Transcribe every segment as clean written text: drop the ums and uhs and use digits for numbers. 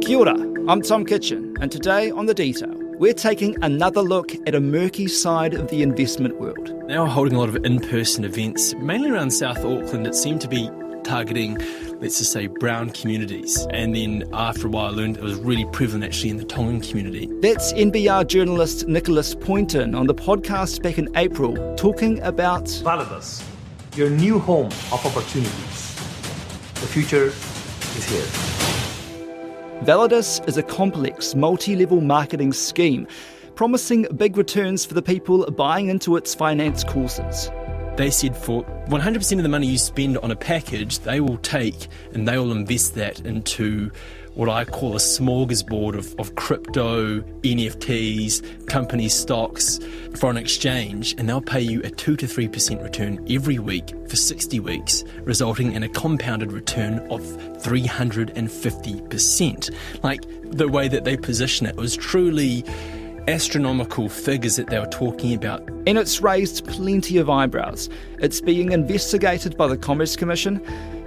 Kia ora, I'm Tom Kitchen, and today on The Detail, we're taking another look at a murky side of the investment world. They were holding a lot of in-person events, mainly around South Auckland, that seemed to be targeting, let's just say, brown communities. And then after a while I learned it was really prevalent actually in the Tongan community. That's NBR journalist Nicholas Poynton on the podcast back in April, talking about Validus, your new home of opportunities. The future is here. Validus is a complex, multi-level marketing scheme promising big returns for the people buying into its finance courses. They said for 100% of the money you spend on a package, they will take and they will invest that into what I call a smorgasbord of crypto, NFTs, company stocks, foreign exchange, and they'll pay you a 2 to 3% return every week for 60 weeks, resulting in a compounded return of 350%. Like, the way that they position it was truly astronomical figures that they were talking about. And it's raised plenty of eyebrows. It's being investigated by the Commerce Commission.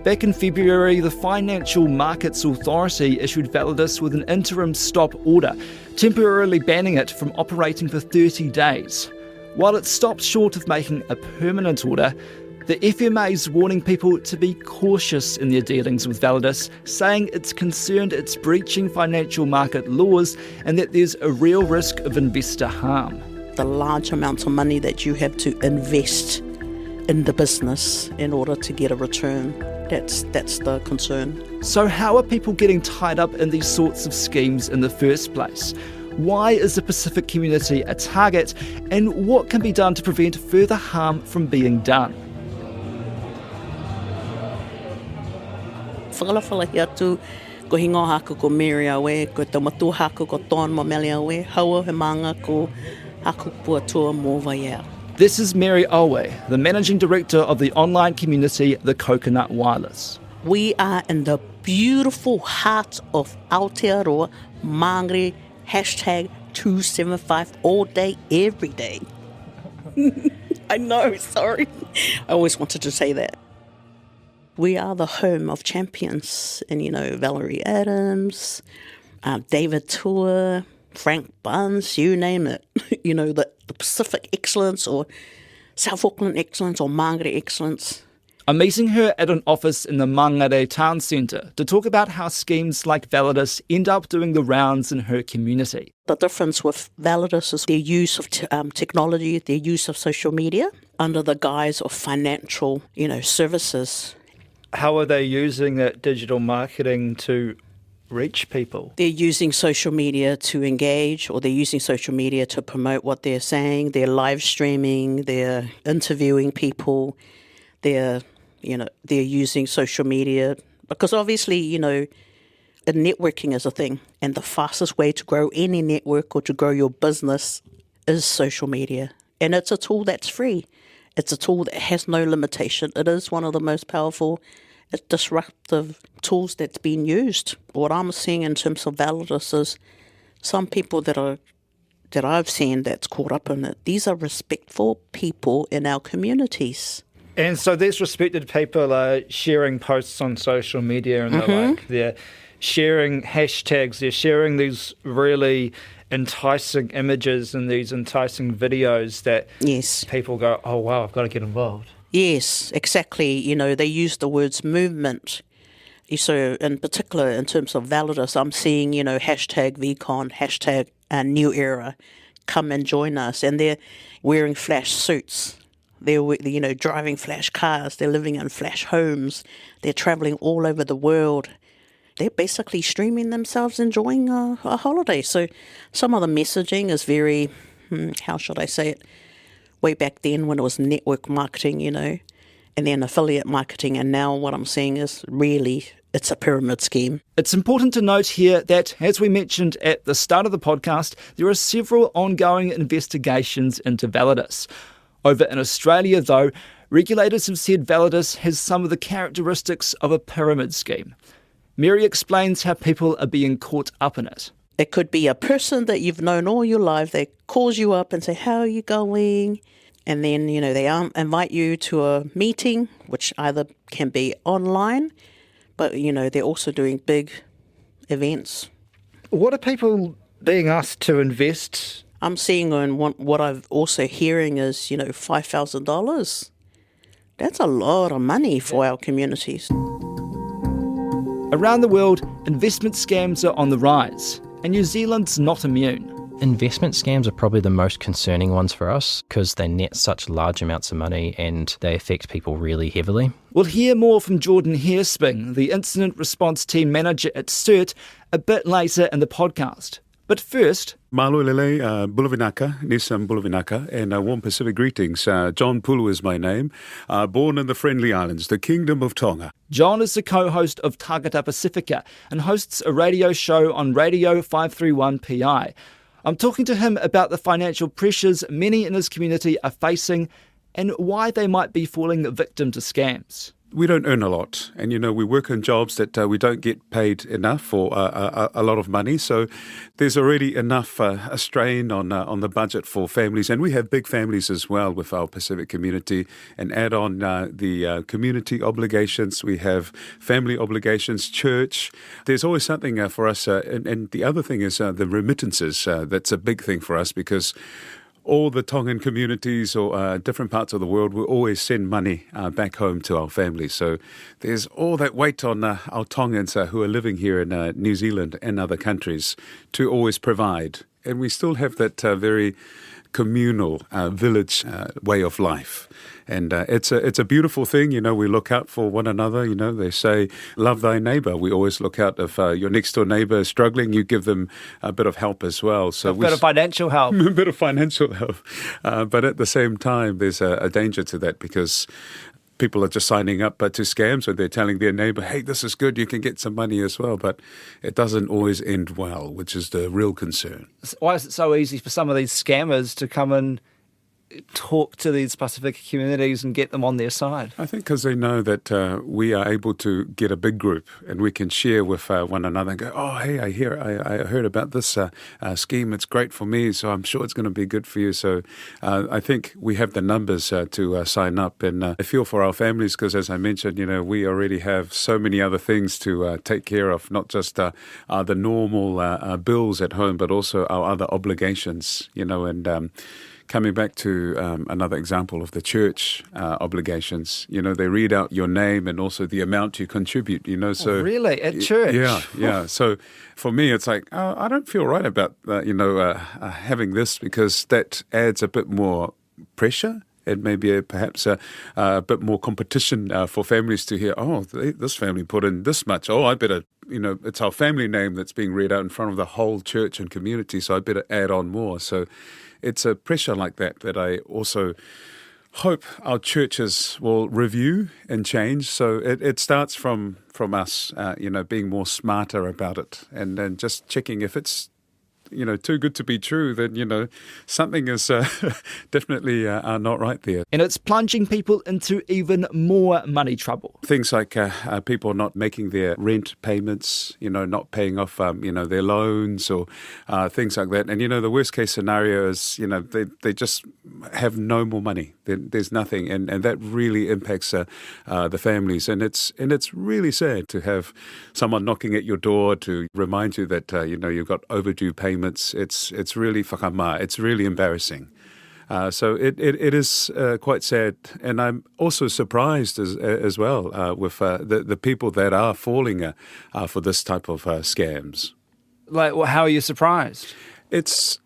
Back in February, the Financial Markets Authority issued Validus with an interim stop order, temporarily banning it from operating for 30 days. While it stopped short of making a permanent order, the FMA's warning people to be cautious in their dealings with Validus, saying it's concerned it's breaching financial market laws and that there's a real risk of investor harm. The large amounts of money that you have to invest in the business in order to get a return, that's the concern. So how are people getting tied up in these sorts of schemes in the first place? Why is the Pacific community a target, and what can be done to prevent further harm from being done? Whakalawhala hi atu, ko hingo haku ko Mary awe, ko te matu haku ko Ton Mameli awe, haua he manga ko haku puatua mō vaiea. This is Mary Owe, the Managing Director of the online community, The Coconut Wireless. We are in the beautiful heart of Aotearoa, Māngere, #275 all day, every day. I know, sorry. I always wanted to say that. We are the home of champions, and Valerie Adams, David Tua, Frank Barnes, you name it. The Pacific Excellence or South Auckland Excellence or Māngere Excellence. I'm meeting her at an office in the Māngere Town Centre to talk about how schemes like Validus end up doing the rounds in her community. The difference with Validus is their use of technology, their use of social media under the guise of financial, services. How are they using that digital marketing to reach people? They're using social media to engage, or they're using social media to promote what they're saying. They're live streaming, they're interviewing people, they're using social media because obviously, networking is a thing, and the fastest way to grow any network or to grow your business is social media. And it's a tool that's free. It's a tool that has no limitation. It is one of the most powerful, disruptive tools that's been used. What I'm seeing in terms of Validus is some people that I've seen that's caught up in it. These are respectful people in our communities. And so these respected people are sharing posts on social media and they're sharing hashtags, they're sharing these really enticing images and these enticing videos that people go, oh wow, I've got to get involved. Yes, exactly. They use the words movement. So in particular, in terms of Validus, I'm seeing, #VCon, #New Era, come and join us. And they're wearing flash suits. They're, driving flash cars. They're living in flash homes. They're traveling all over the world. They're basically streaming themselves, enjoying a holiday. So some of the messaging is very, how should I say it, way back then when it was network marketing, and then affiliate marketing. And now what I'm seeing is really, it's a pyramid scheme. It's important to note here that, as we mentioned at the start of the podcast, there are several ongoing investigations into Validus. Over in Australia, though, regulators have said Validus has some of the characteristics of a pyramid scheme. Mary explains how people are being caught up in it. It could be a person that you've known all your life. They calls you up and say, how are you going? And then, they invite you to a meeting, which either can be online, but, they're also doing big events What are people being asked to invest? I'm seeing on what I'm also hearing is, $5,000. That's a lot of money for our communities. Around the world, investment scams are on the rise, and New Zealand's not immune. Investment scams are probably the most concerning ones for us because they net such large amounts of money and they affect people really heavily. We'll hear more from Jordan Hairsping, the Incident Response Team Manager at CERT, a bit later in the podcast. But first... Malo lele, Bulavinaka, Nisam Bulavinaka, and warm Pacific greetings. John Pulu is my name, born in the Friendly Islands, the Kingdom of Tonga. John is the co-host of Tagata Pacifica and hosts a radio show on Radio 531 PI. I'm talking to him about the financial pressures many in his community are facing and why they might be falling victim to scams. We don't earn a lot, and we work in jobs that we don't get paid enough or a lot of money. So there's already enough a strain on the budget for families, and we have big families as well with our Pacific community. And add on the community obligations, we have family obligations, church. There's always something for us, and the other thing is the remittances. That's a big thing for us because all the Tongan communities or different parts of the world will always send money back home to our families. So there's all that weight on our Tongans who are living here in New Zealand and other countries to always provide. And we still have that very communal village way of life. And it's a beautiful thing. We look out for one another. They say, love thy neighbour. We always look out if your next door neighbour is struggling, you give them a bit of help as well. So a bit of financial help. A bit of financial help. But at the same time, there's a danger to that because people are just signing up to scams, or they're telling their neighbour, hey, this is good, you can get some money as well. But it doesn't always end well, which is the real concern. Why is it so easy for some of these scammers to come and talk to these Pacific communities and get them on their side? I think because they know that we are able to get a big group and we can share with one another and go, oh, hey, I heard about this scheme. It's great for me, so I'm sure it's going to be good for you. So I think we have the numbers to sign up, and I feel for our families because, as I mentioned, we already have so many other things to take care of, not just the normal bills at home, but also our other obligations, and coming back to another example of the church obligations, they read out your name and also the amount you contribute, So oh, really? At church? Yeah. So for me, it's like, I don't feel right about, having this because that adds a bit more pressure. And maybe perhaps a bit more competition for families to hear, oh, this family put in this much. Oh, I better, it's our family name that's being read out in front of the whole church and community, so I better add on more. So it's a pressure like that I also hope our churches will review and change. So it starts from us, being more smarter about it and then just checking if it's too good to be true, then, something is definitely not right there. And it's plunging people into even more money trouble. Things like people not making their rent payments, not paying off, their loans or things like that. And, the worst case scenario is, they just have no more money. There's nothing. And that really impacts the families. And it's really sad to have someone knocking at your door to remind you that, you've got overdue payments. It's really whakama. It's really embarrassing. So it is quite sad, and I'm also surprised as well with the people that are falling for this type of scams. Like, how are you surprised? It's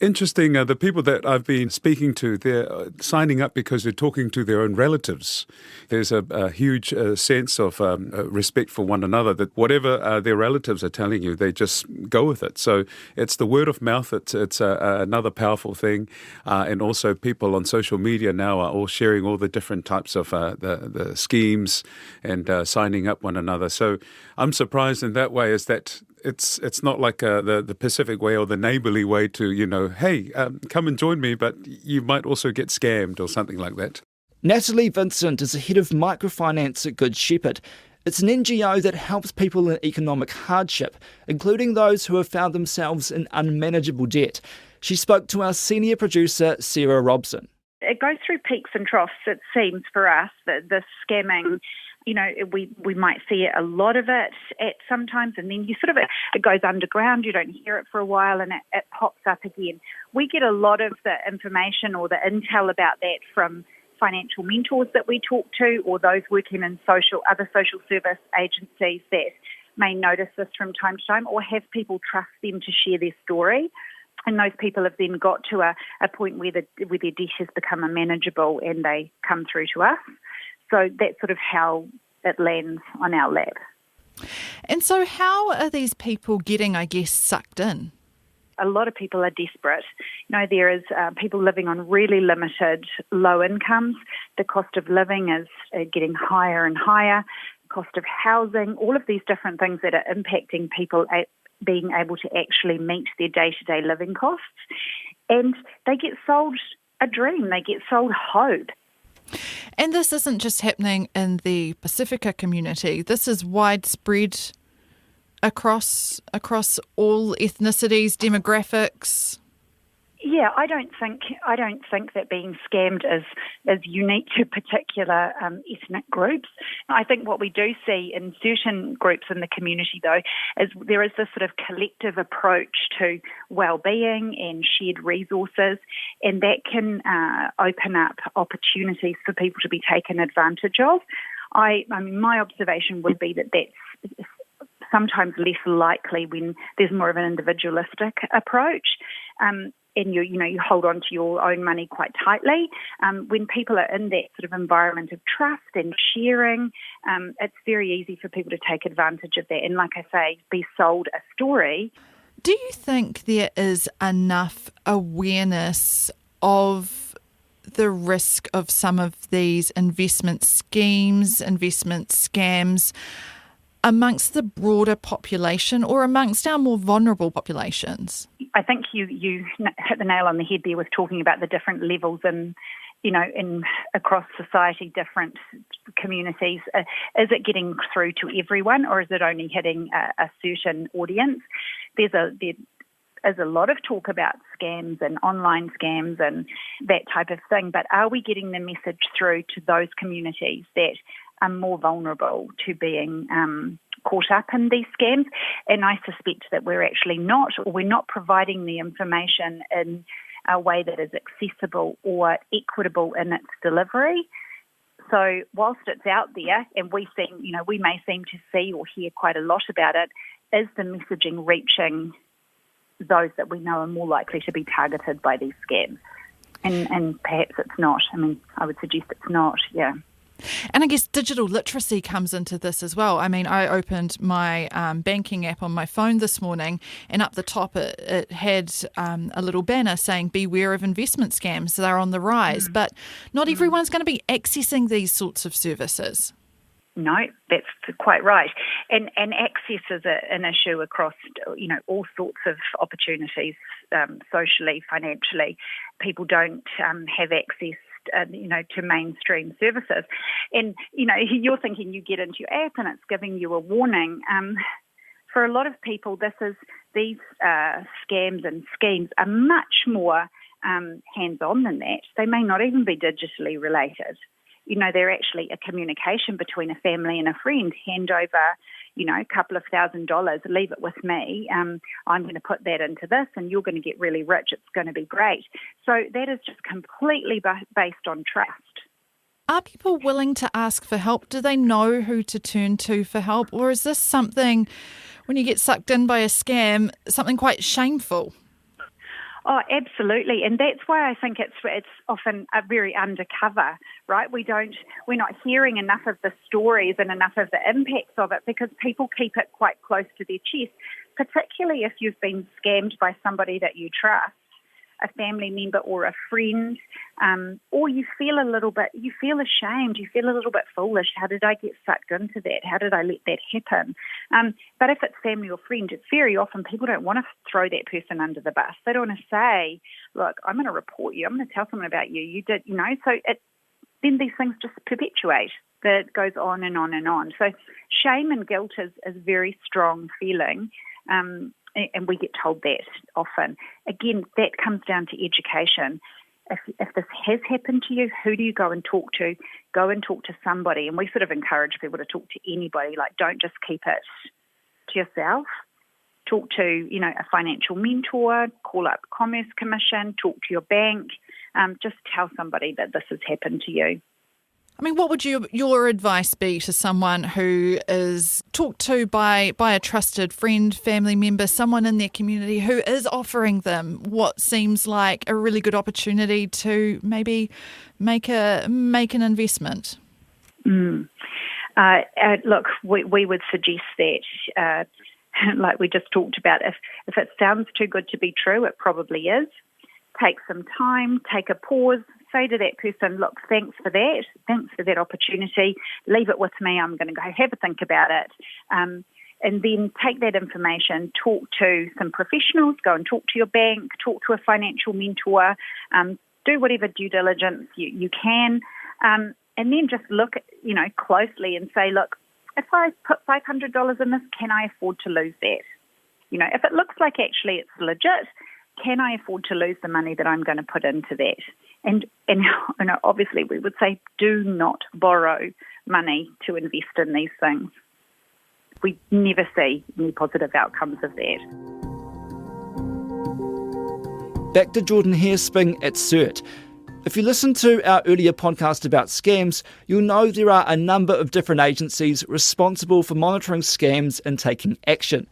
interesting. The people that I've been speaking to, they're signing up because they're talking to their own relatives. There's a huge sense of respect for one another, that whatever their relatives are telling you, they just go with it. So it's the word of mouth. It's another powerful thing. And also people on social media now are all sharing all the different types of the schemes and signing up one another. So I'm surprised in that way is that it's not like the Pacific way or the neighbourly way to, hey, come and join me, but you might also get scammed or something like that. Natalie Vincent is the head of microfinance at Good Shepherd. It's an NGO that helps people in economic hardship, including those who have found themselves in unmanageable debt. She spoke to our senior producer, Sarah Robson. It goes through peaks and troughs, it seems, for us, that this scamming We might see a lot of it at sometimes, and then it goes underground. You don't hear it for a while, and it pops up again. We get a lot of the information or the intel about that from financial mentors that we talk to, or those working in other social service agencies that may notice this from time to time, or have people trust them to share their story. And those people have then got to a point where their debt has become unmanageable and they come through to us. So that's sort of how it lands on our lap. And so how are these people getting, sucked in? A lot of people are desperate. There is people living on really limited low incomes. The cost of living is getting higher and higher. Cost of housing, all of these different things that are impacting people being able to actually meet their day-to-day living costs. And they get sold a dream. They get sold hope. And this isn't just happening in the Pacifica community. This is widespread across all ethnicities, demographics. Yeah, I don't think that being scammed is unique to particular ethnic groups. I think what we do see in certain groups in the community, though, is there is this sort of collective approach to well-being and shared resources, and that can open up opportunities for people to be taken advantage of. I mean, my observation would be that that's sometimes less likely when there's more of an individualistic approach. And you hold on to your own money quite tightly. When people are in that sort of environment of trust and sharing, it's very easy for people to take advantage of that and, like I say, be sold a story. Do you think there is enough awareness of the risk of some of these investment schemes, investment scams amongst the broader population or amongst our more vulnerable populations? I think you hit the nail on the head there with talking about the different levels in across society, different communities. Is it getting through to everyone, or is it only hitting a certain audience? There is a lot of talk about scams and online scams and that type of thing, but are we getting the message through to those communities that are more vulnerable to being caught up in these scams? And I suspect that we're actually not, or we're not providing the information in a way that is accessible or equitable in its delivery. So whilst it's out there and we may seem to see or hear quite a lot about it, is the messaging reaching those that we know are more likely to be targeted by these scams? And perhaps it's not. I mean, I would suggest it's not, yeah. And I guess digital literacy comes into this as well. I mean, I opened my banking app on my phone this morning, and up the top it had a little banner saying, beware of investment scams, they're on the rise. But not everyone's going to be accessing these sorts of services. No, that's quite right. And access is an issue across, all sorts of opportunities, socially, financially. People don't have access to mainstream services. And, you're thinking you get into your app and it's giving you a warning. For a lot of people, these scams and schemes are much more hands-on than that. They may not even be digitally related. They're actually a communication between a family and a friend. Hand over, a couple of $1,000, leave it with me. I'm going to put that into this and you're going to get really rich. It's going to be great. So that is just completely based on trust. Are people willing to ask for help? Do they know who to turn to for help? Or is this something, when you get sucked in by a scam, something quite shameful? Oh, absolutely, and that's why I think it's often a very undercover, right? We're not hearing enough of the stories and enough of the impacts of it because people keep it quite close to their chest, particularly if you've been scammed by somebody that you trust, a family member or a friend, or you feel ashamed, you feel a little bit foolish. How did I get sucked into that? How did I let that happen? But if it's family or friend, it's very often people don't want to throw that person under the bus. They don't want to say, look, I'm going to report you. I'm going to tell someone about you. You did, so then these things just perpetuate. That goes on and on and on. So shame and guilt is a very strong feeling. And we get told that often. Again, that comes down to education. if this has happened to you, who do you go and talk to? Go and talk to somebody. And we sort of encourage people to talk to anybody. Like, don't just keep it to yourself. Talk to, a financial mentor, call up Commerce Commission, talk to your bank. Just tell somebody that this has happened to you. I mean, what would your advice be to someone who is talked to by a trusted friend, family member, someone in their community who is offering them what seems like a really good opportunity to maybe make an investment? Look, we would suggest that, like we just talked about, if it sounds too good to be true, it probably is. Take some time, take a pause. Say to that person, look, thanks for that opportunity. Leave it with me. I'm going to go have a think about it. And then take that information, talk to some professionals, go and talk to your bank, talk to a financial mentor, do whatever due diligence you can, and then just look, closely and say, look, if I put $500 in this, can I afford to lose that? If it looks like actually it's legit, can I afford to lose the money that I'm going to put into that? And obviously we would say do not borrow money to invest in these things. We never see any positive outcomes of that. Back to Jordan Hairsping at CERT. If you listen to our earlier podcast about scams, you'll know there are a number of different agencies responsible for monitoring scams and taking action.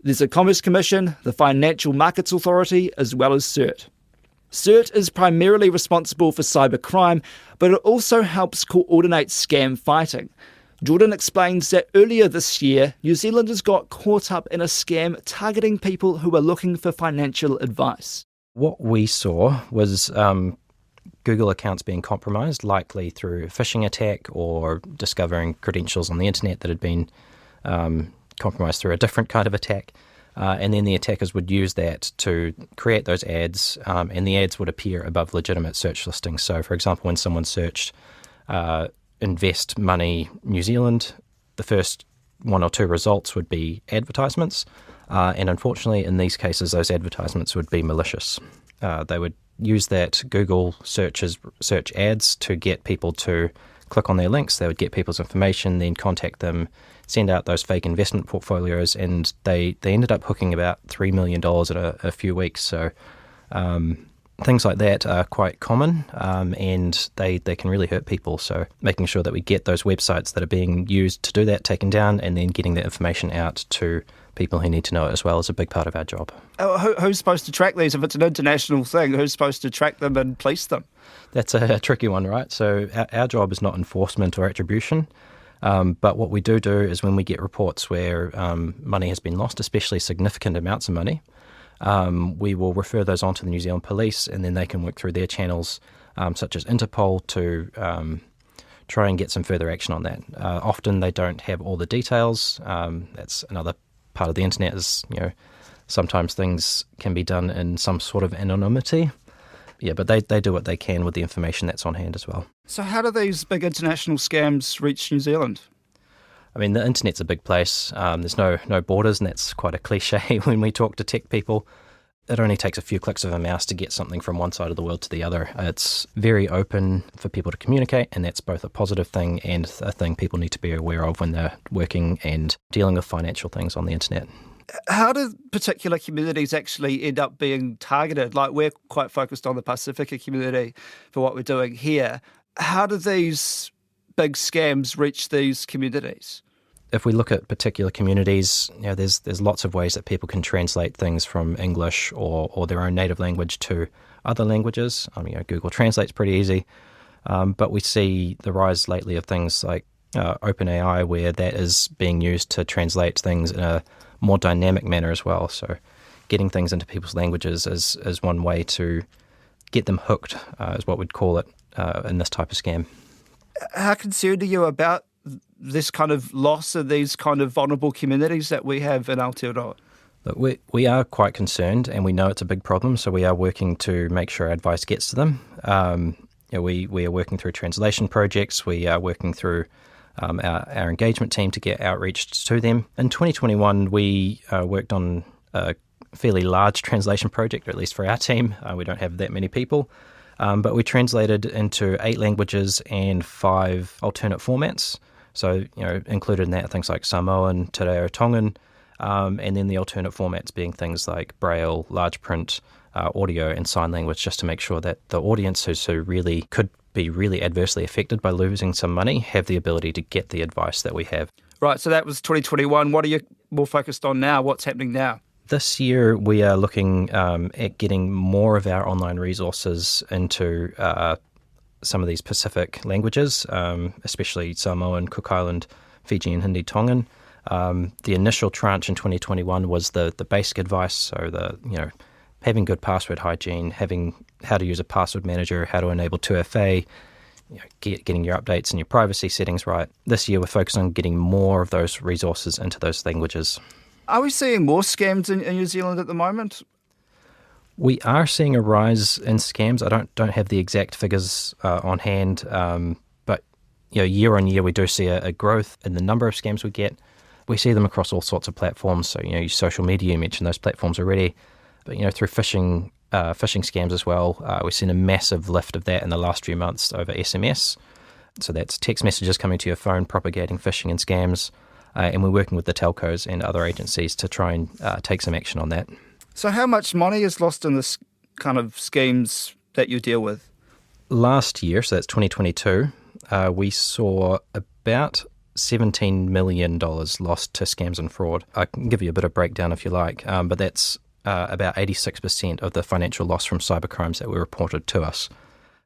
There's a Commerce Commission, the Financial Markets Authority, as well as CERT. CERT is primarily responsible for cybercrime, but it also helps coordinate scam fighting. Jordan explains that earlier this year, New Zealanders got caught up in a scam targeting people who were looking for financial advice. What we saw was Google accounts being compromised, likely through a phishing attack or discovering credentials on the internet that had been compromised through a different kind of attack. And then the attackers would use that to create those ads, and the ads would appear above legitimate search listings. So, for example, when someone searched Invest Money New Zealand, the first one or two results would be advertisements. And unfortunately, in these cases, those advertisements would be malicious. They would use that Google search ads to get people to click on their links. They would get people's information, then contact them, send out those fake investment portfolios, and they ended up hooking about $3 million in a few weeks. So things like that are quite common, and they can really hurt people. So making sure that we get those websites that are being used to do that taken down, and then getting that information out to people who need to know it as well is a big part of our job. Who's supposed to track these? If it's an international thing, who's supposed to track them and police them? That's a tricky one, right? So our job is not enforcement or attribution. But what we do is when we get reports where money has been lost, especially significant amounts of money, we will refer those on to the New Zealand Police, and then they can work through their channels, such as Interpol, to try and get some further action on that. Often they don't have all the details. That's another part of the internet is, sometimes things can be done in some sort of anonymity. Yeah, but they do what they can with the information that's on hand as well. So how do these big international scams reach New Zealand? I mean, the internet's a big place. There's no borders, and that's quite a cliche when we talk to tech people. It only takes a few clicks of a mouse to get something from one side of the world to the other. It's very open for people to communicate, and that's both a positive thing and a thing people need to be aware of when they're working and dealing with financial things on the internet. How do particular communities actually end up being targeted? Like, we're quite focused on the Pacifica community for what we're doing here. How do these big scams reach these communities? If we look at particular communities, there's lots of ways that people can translate things from English or their own native language to other languages. Google Translate's pretty easy, but we see the rise lately of things like OpenAI, where that is being used to translate things in a more dynamic manner as well. So getting things into people's languages is one way to get them hooked, is what we'd call it in this type of scam. How concerned are you about this kind of loss of these kind of vulnerable communities that we have in Aotearoa? Look, we are quite concerned, and we know it's a big problem, so we are working to make sure our advice gets to them. We are working through translation projects. We are working through our engagement team to get outreach to them. In 2021, we worked on a fairly large translation project, or at least for our team. We don't have that many people. But we translated into 8 languages and 5 alternate formats. So, included in that things like Samoan, Te Reo Tongan, and then the alternate formats being things like Braille, large print, audio and sign language, just to make sure that the audience who really could be really adversely affected by losing some money have the ability to get the advice that we have. Right, so that was 2021. What are you more focused on now? What's happening now? This year we are looking at getting more of our online resources into some of these Pacific languages, especially Samoan, Cook Island, Fijian, Hindi, Tongan. The initial tranche in 2021 was the basic advice, so having good password hygiene, having how to use a password manager, how to enable 2FA, getting your updates and your privacy settings right. This year we're focused on getting more of those resources into those languages. Are we seeing more scams in New Zealand at the moment? We are seeing a rise in scams. I don't have the exact figures on hand, but year on year we do see a growth in the number of scams we get. We see them across all sorts of platforms. So social media, you mentioned those platforms already, but through phishing scams as well. We've seen a massive lift of that in the last few months over SMS. So that's text messages coming to your phone propagating phishing and scams, and we're working with the telcos and other agencies to try and take some action on that. So how much money is lost in this kind of schemes that you deal with? Last year, so that's 2022, we saw about $17 million lost to scams and fraud. I can give you a bit of breakdown if you like, but that's about 86% of the financial loss from cybercrimes that were reported to us.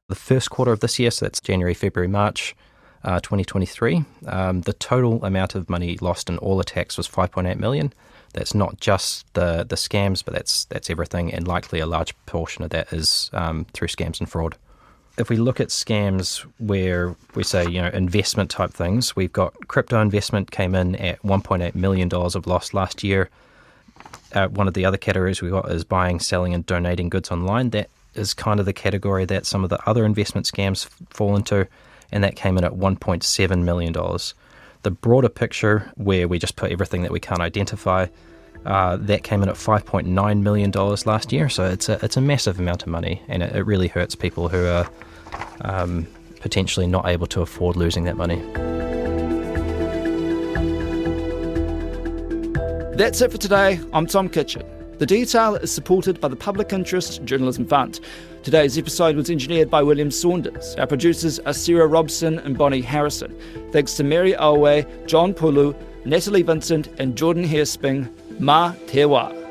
The first quarter of this year, so that's January, February, March 2023, the total amount of money lost in all attacks was $5.8 million. That's not just the scams, but that's everything, and likely a large portion of that is through scams and fraud. If we look at scams where we say, investment type things, we've got crypto investment came in at $1.8 million of loss last year. One of the other categories we got is buying, selling and donating goods online. That is kind of the category that some of the other investment scams fall into, and that came in at $1.7 million. The broader picture, where we just put everything that we can't identify, that came in at $5.9 million last year. So it's a massive amount of money, and it really hurts people who are potentially not able to afford losing that money. That's it for today. I'm Tom Kitchen. The Detail is supported by the Public Interest Journalism Fund. Today's episode was engineered by William Saunders. Our producers are Sarah Robson and Bonnie Harrison. Thanks to Mary Alway, John Pulu, Natalie Vincent and Jordan Hairsping. Mā te wā.